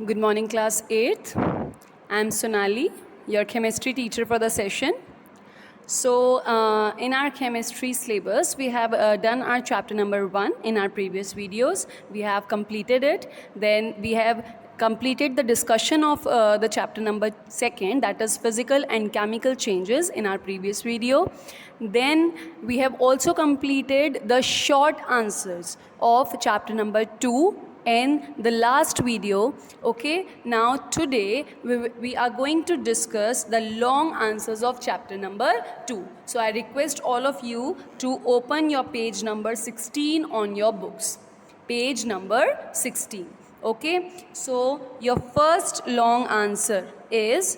Good morning, class 8th. I'm Sonali, your chemistry teacher for the session. So, in our chemistry syllabus, we have done our chapter number 1 in our previous videos. We have completed it. Then we have completed the discussion of the chapter number 2, that is physical and chemical changes, in our previous video. Then we have also completed the short answers of chapter number 2 in the last video. Okay, now today we are going to discuss the long answers of chapter number 2. So I request all of you to open your page number 16 on your books. Page number 16. Okay, so your first long answer is: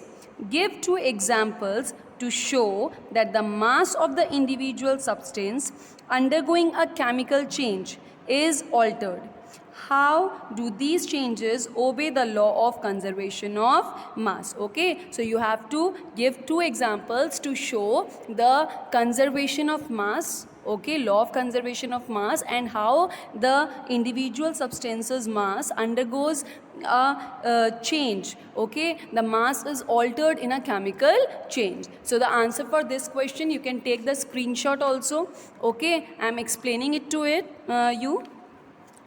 give 2 examples to show that the mass of the individual substance undergoing a chemical change is altered. How do these changes obey the law of conservation of mass? Okay, so you have to give 2 examples to show the conservation of mass, okay, law of conservation of mass, and how the individual substance's mass undergoes a change. Okay, the mass is altered in a chemical change. So the answer for this question, you can take the screenshot also. Okay, I am explaining it to you.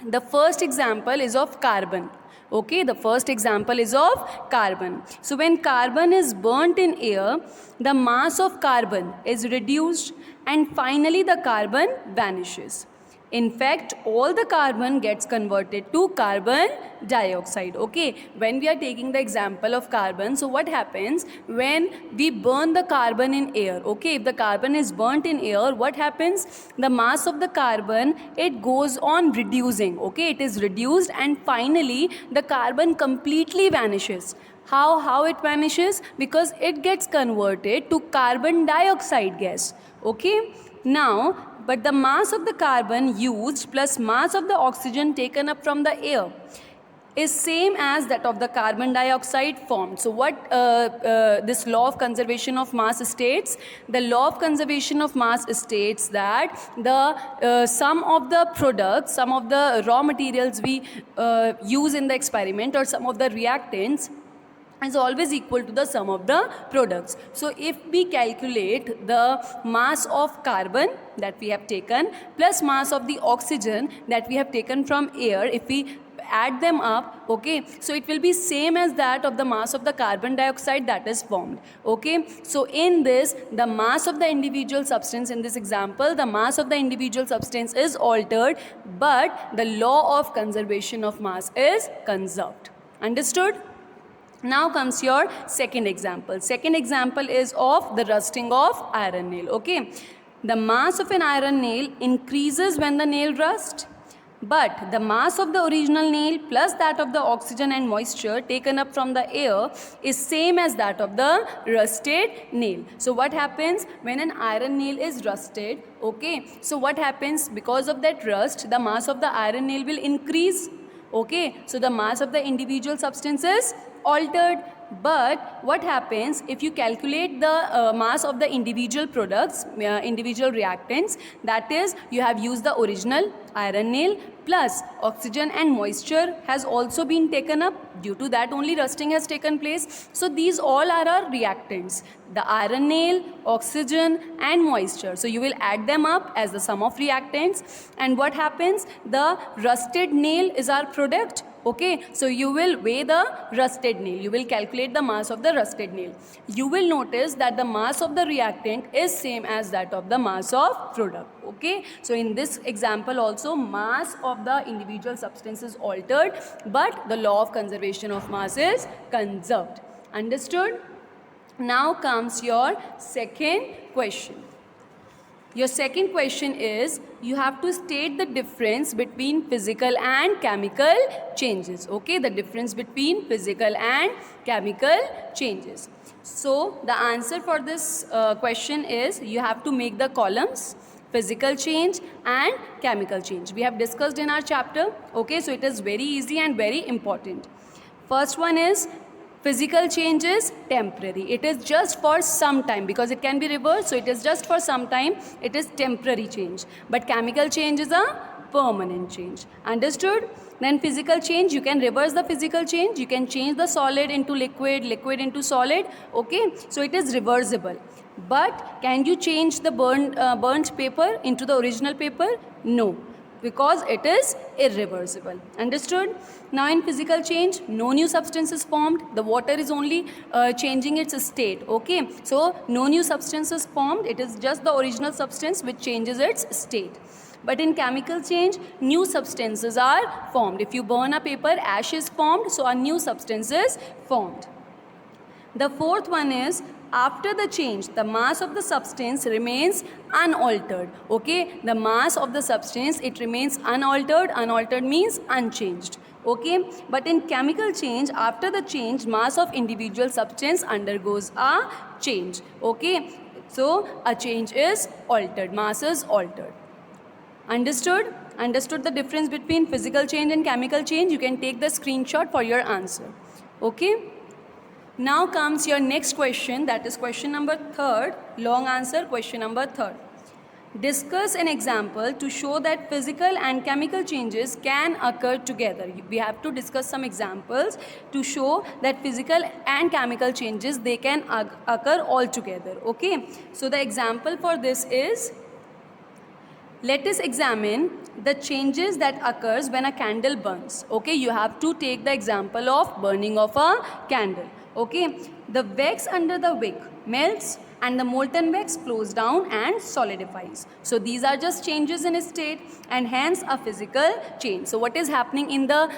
The first example is of carbon. Okay, the first example is of carbon. So when carbon is burnt in air, the mass of carbon is reduced and finally the carbon vanishes. In fact, all the carbon gets converted to carbon dioxide. Okay, when we are taking the example of carbon, so what happens when we burn the carbon in air? Okay, if the carbon is burnt in air, what happens? The mass of the carbon, it goes on reducing. Okay, it is reduced and finally the carbon completely vanishes. How it vanishes? Because it gets converted to carbon dioxide gas. Okay, now but the mass of the carbon used plus mass of the oxygen taken up from the air is same as that of the carbon dioxide formed. So what this law of conservation of mass states? The law of conservation of mass states that the sum of the products, some of the raw materials we use in the experiment, or some of the reactants, is always equal to the sum of the products. So if we calculate the mass of carbon that we have taken plus mass of the oxygen that we have taken from air, if we add them up, okay, so it will be same as that of the mass of the carbon dioxide that is formed. Okay, so in this, the mass of the individual substance, in this example, the mass of the individual substance is altered, but the law of conservation of mass is conserved. Understood? Now comes your second example. Second example is of the rusting of iron nail. Okay, the mass of an iron nail increases when the nail rusts, but the mass of the original nail plus that of the oxygen and moisture taken up from the air is same as that of the rusted nail. So what happens when an iron nail is rusted? Okay, so what happens? Because of that rust, the mass of the iron nail will increase. Okay, so the mass of the individual substance is altered. But what happens if you calculate the mass of the individual products, individual reactants, that is, you have used the original iron nail plus oxygen and moisture has also been taken up, due to that only rusting has taken place. So these all are our reactants, the iron nail, oxygen and moisture. So you will add them up as the sum of reactants, and what happens? The rusted nail is our product. Okay, so you will weigh the rusted nail. You will calculate the mass of the rusted nail. You will notice that the mass of the reactant is same as that of the mass of product. Okay, so in this example also, mass of the individual substance is altered, but the law of conservation of mass is conserved. Understood? Now comes your second question. Your second question is, you have to state the difference between physical and chemical changes. Okay, the difference between physical and chemical changes. So the answer for this question is, you have to make the columns physical change and chemical change. We have discussed in our chapter. Okay, so it is very easy and very important. First one is, physical change is temporary. It is just for some time, because it can be reversed, so it is just for some time. It is temporary change. But chemical change is a permanent change. Understood? Then physical change, you can reverse the physical change. You can change the solid into liquid, liquid into solid. Okay, so it is reversible. But can you change the burnt paper into the original paper? No, because it is irreversible. Understood? Now in physical change, no new substance is formed. The water is only changing its state. Okay, so no new substance is formed. It is just the original substance which changes its state. But in chemical change, new substances are formed. If you burn a paper, ash is formed, so a new substance is formed. The fourth one is, after the change, the mass of the substance remains unaltered. Okay, the mass of the substance, it remains unaltered. Unaltered means unchanged. Okay, but in chemical change, after the change, mass of individual substance undergoes a change. Okay, so a change is altered, mass is altered. Understood? Understood the difference between physical change and chemical change? You can take the screenshot for your answer. Okay? Now comes your next question, that is question number 3rd, long answer, question number 3rd. Discuss an example to show that physical and chemical changes can occur together. We have to discuss some examples to show that physical and chemical changes, they can occur all together. Okay? So the example for this is, let us examine the changes that occurs when a candle burns. Okay, you have to take the example of burning of a candle. Okay, the wax under the wick melts and the molten wax flows down and solidifies. So these are just changes in state and hence a physical change. So what is happening in the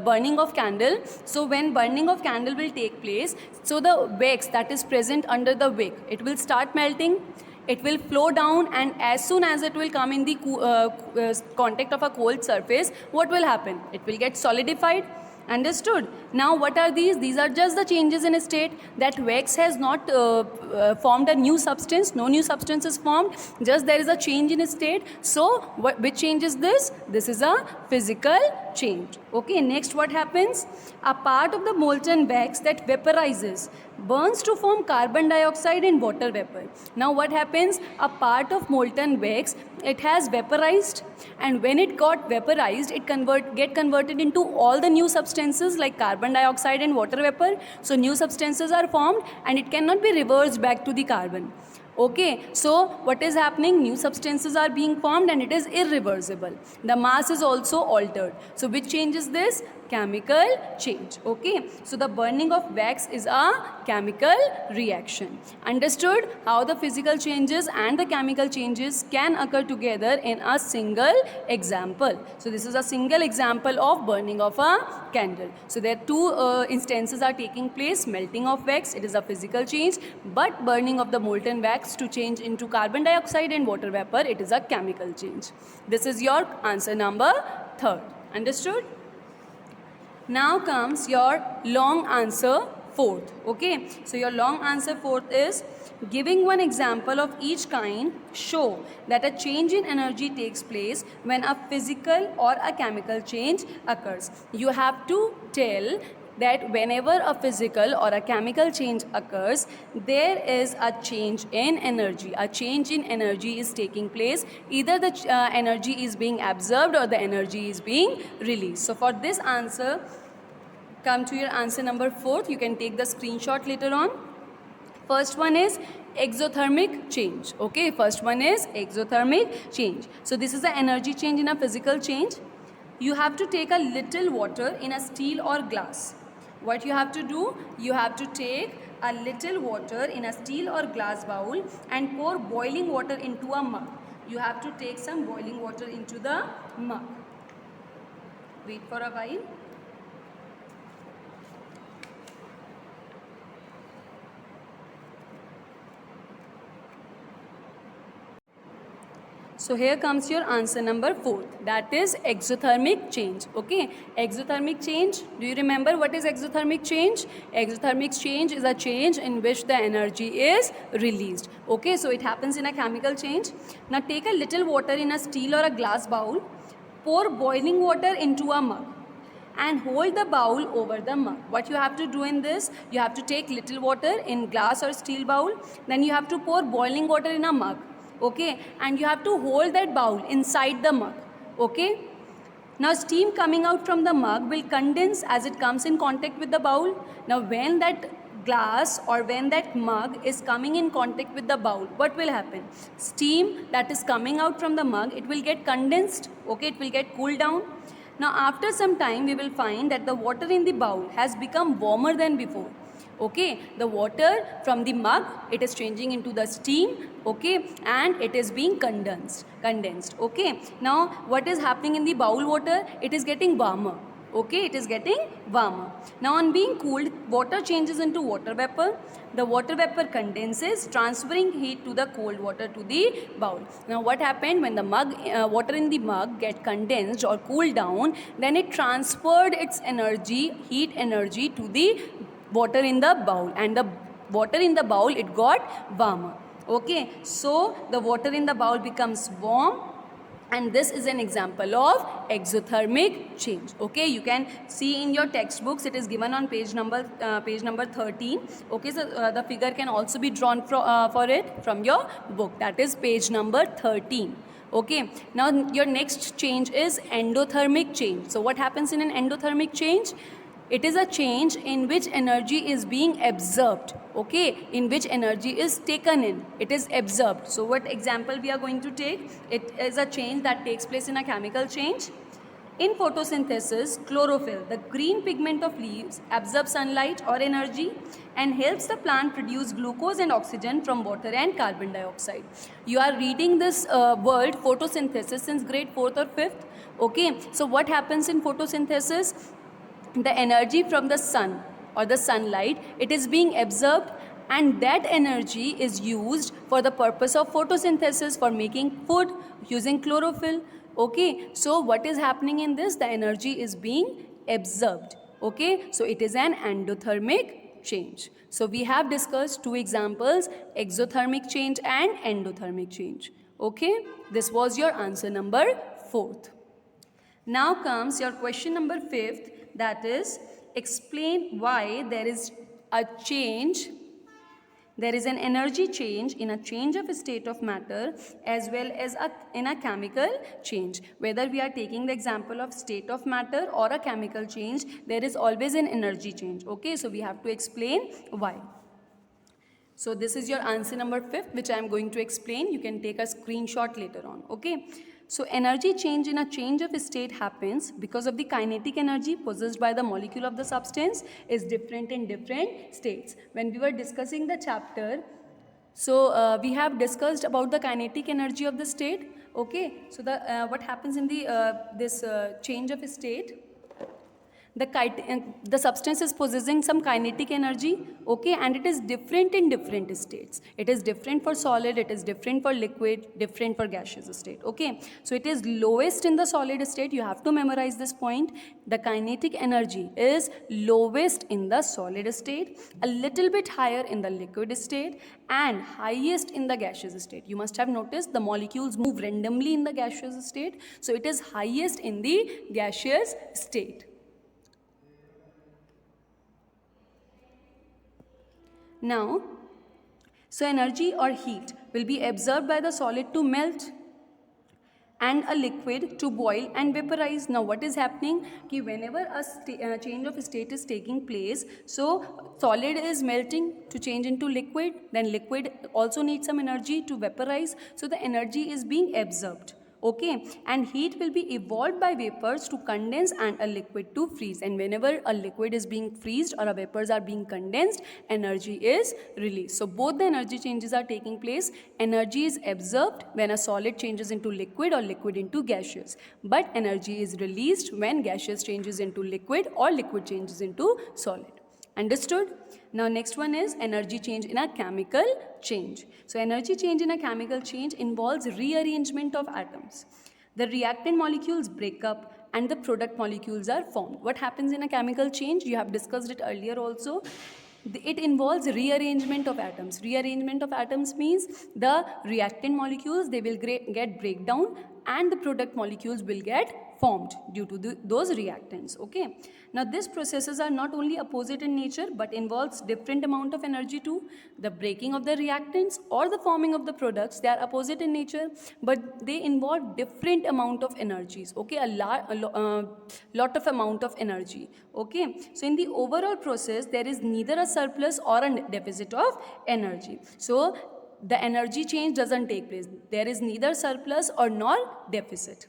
burning of candle? So when burning of candle will take place, so the wax that is present under the wick, it will start melting. It will flow down, and as soon as it will come in the contact of a cold surface, what will happen? It will get solidified. Understood? Now what are these? These are just the changes in state. That wax has not formed a new substance. No new substance is formed. Just there is a change in state. So which change is this? This is a physical change. Okay, next what happens? A part of the molten wax that vaporizes burns to form carbon dioxide and water vapor. Now what happens? A part of molten wax, it has vaporized, and when it got vaporized, it get converted into all the new substances like carbon dioxide and water vapor. So new substances are formed and it cannot be reversed back to the carbon. Okay, so what is happening? New substances are being formed and it is irreversible. The mass is also altered. So which change is this? Chemical change. Okay, so the burning of wax is a chemical reaction. Understood how the physical changes and the chemical changes can occur together in a single example. So this is a single example of burning of a candle. So there are two instances are taking place. Melting of wax, it is a physical change, but burning of the molten wax to change into carbon dioxide and water vapor, it is a chemical change. This is your answer number 3rd. Understood? Now comes your long answer 4th. Okay, so your long answer 4th is, giving one example of each kind, show that a change in energy takes place when a physical or a chemical change occurs. You have to tell that whenever a physical or a chemical change occurs, there is a change in energy. A change in energy is taking place. Either the energy is being absorbed or the energy is being released. So for this answer, come to your answer number 4th. You can take the screenshot later on. First one is exothermic change. Okay, first one is exothermic change. So this is the energy change in a physical change. You have to take a little water in a steel or glass. What you have to do? You have to take a little water in a steel or glass bowl and pour boiling water into a mug. You have to take some boiling water into the mug. Wait for a while. So here comes your answer number 4th, that is exothermic change. Okay, exothermic change, do you remember what is exothermic change? Exothermic change is a change in which the energy is released. Okay, so it happens in a chemical change. Now take a little water in a steel or a glass bowl, pour boiling water into a mug and hold the bowl over the mug. What you have to do in this, you have to take little water in glass or steel bowl, then you have to pour boiling water in a mug. okay, and you have to hold that bowl inside the mug, okay. Now steam coming out from the mug will condense as it comes in contact with the bowl. Now when that glass or when that mug is coming in contact with the bowl, what will happen? Steam that is coming out from the mug, it will get condensed, okay, it will get cooled down. Now after some time we will find that the water in the bowl has become warmer than before. Okay, the water from the mug, it is changing into the steam, okay, and it is being condensed, okay. Now what is happening in the bowl water? It is getting warmer, okay, it is getting warmer. Now on being cooled, water changes into water vapor. The water vapor condenses, transferring heat to the cold water to the bowl. Now what happened when the mug, water in the mug get condensed or cooled down, then it transferred its energy, heat energy, to the water in the bowl, and the water in the bowl, it got warmer, okay. So the water in the bowl becomes warm, and this is an example of exothermic change, okay. You can see in your textbooks, it is given on page number 13, okay. So the figure can also be drawn for it from your book, that is page number 13. Okay, now your next change is endothermic change. So what happens in an endothermic change? It is a change in which energy is being absorbed, okay, in which energy is taken in, it is absorbed. So what example we are going to take? It is a change that takes place in a chemical change. In photosynthesis, chlorophyll, the green pigment of leaves, absorbs sunlight or energy and helps the plant produce glucose and oxygen from water and carbon dioxide. You are reading this word photosynthesis since grade 4th or 5th, okay. So what happens in photosynthesis? The energy from the sun or the sunlight, it is being absorbed, and that energy is used for the purpose of photosynthesis, for making food using chlorophyll, okay. So what is happening in this? The energy is being absorbed, okay. So it is an endothermic change. So we have discussed two examples, exothermic change and endothermic change, okay. This was your answer number 4th. Now comes your question number 5th, that is, explain why there is a change, there is an energy change in a change of state of matter as well as in a chemical change. Whether we are taking the example of state of matter or a chemical change, there is always an energy change, okay. So we have to explain why. So this is your answer number 5th, which I am going to explain. You can take a screenshot later on, okay. So energy change in a change of state happens because of the kinetic energy possessed by the molecule of the substance is different in different states. When we were discussing the chapter, so we have discussed about the kinetic energy of the state, okay. So the what happens in the this change of state? The substance is possessing some kinetic energy, okay, and it is different in different states. It is different for solid, it is different for liquid, different for gaseous state, okay. So it is lowest in the solid state. You have to memorize this point. The kinetic energy is lowest in the solid state, a little bit higher in the liquid state, and highest in the gaseous state. You must have noticed the molecules move randomly in the gaseous state, so it is highest in the gaseous state. Now, so energy or heat will be absorbed by the solid to melt and a liquid to boil and vaporize. Now what is happening? Ki whenever a change of state is taking place, so solid is melting to change into liquid, then liquid also needs some energy to vaporize, so the energy is being absorbed, okay, and heat will be evolved by vapors to condense and a liquid to freeze. And whenever a liquid is being freezed or a vapors are being condensed, energy is released. So both the energy changes are taking place. Energy is absorbed when a solid changes into liquid or liquid into gaseous, but energy is released when gaseous changes into liquid or liquid changes into solid. Understood? Now next one is energy change in a chemical change. So energy change in a chemical change involves rearrangement of atoms. The reactant molecules break up and the product molecules are formed. What happens in a chemical change? You have discussed it earlier also. It involves rearrangement of atoms. Rearrangement of atoms means the reactant molecules, they will get breakdown and the product molecules will get formed due to those reactants. Okay, now these processes are not only opposite in nature but involves different amount of energy too. The breaking of the reactants or the forming of the products, they are opposite in nature but they involve different amount of energies. Okay, a lot of amount of energy. Okay, so in the overall process there is neither a surplus or a deficit of energy. So the energy change doesn't take place. There is neither surplus or nor deficit.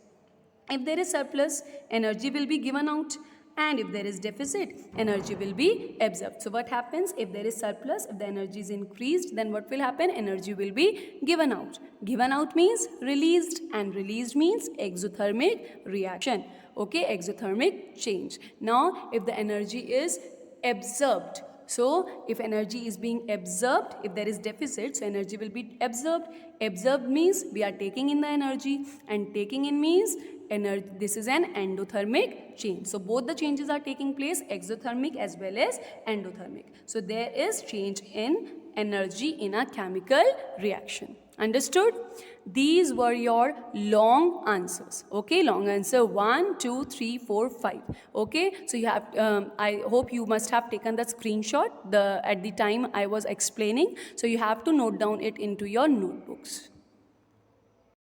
If there is surplus, energy will be given out, and if there is deficit, energy will be absorbed. So what happens if there is surplus? If the energy is increased, then what will happen? Energy will be given out. Given out means released, and released means exothermic reaction. Okay, exothermic change. Now, if the energy is absorbed, so if energy is being absorbed, if there is deficit, so energy will be absorbed. Absorbed means we are taking in the energy, and taking in means energy. This is an endothermic change. So both the changes are taking place, exothermic as well as endothermic. So there is change in energy in a chemical reaction. Understood? These were your long answers. Okay, long answer 1, 2, 3, 4, 5. Okay, so you have. I hope you must have taken the screenshot at the time I was explaining. So you have to note down it into your notebooks.